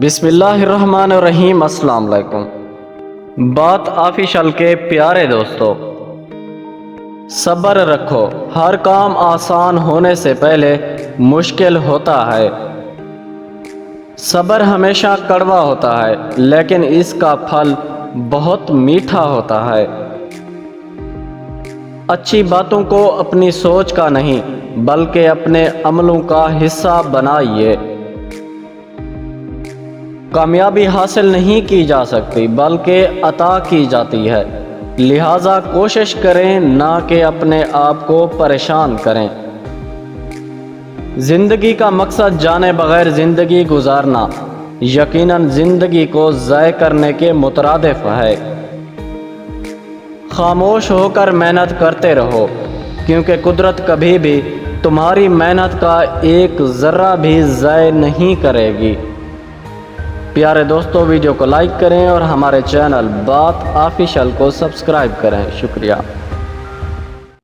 بسم اللہ الرحمن الرحیم۔ السلام علیکم۔ بات آفیشل کے پیارے دوستو، صبر رکھو، ہر کام آسان ہونے سے پہلے مشکل ہوتا ہے۔ صبر ہمیشہ کڑوا ہوتا ہے لیکن اس کا پھل بہت میٹھا ہوتا ہے۔ اچھی باتوں کو اپنی سوچ کا نہیں بلکہ اپنے عملوں کا حصہ بنائیے۔ کامیابی حاصل نہیں کی جا سکتی بلکہ عطا کی جاتی ہے، لہٰذا کوشش کریں نہ کہ اپنے آپ کو پریشان کریں۔ زندگی کا مقصد جانے بغیر زندگی گزارنا یقیناً زندگی کو ضائع کرنے کے مترادف ہے۔ خاموش ہو کر محنت کرتے رہو کیونکہ قدرت کبھی بھی تمہاری محنت کا ایک ذرہ بھی ضائع نہیں کرے گی۔ پیارے دوستو، ویڈیو کو لائک کریں اور ہمارے چینل بات آفیشل کو سبسکرائب کریں۔ شکریہ۔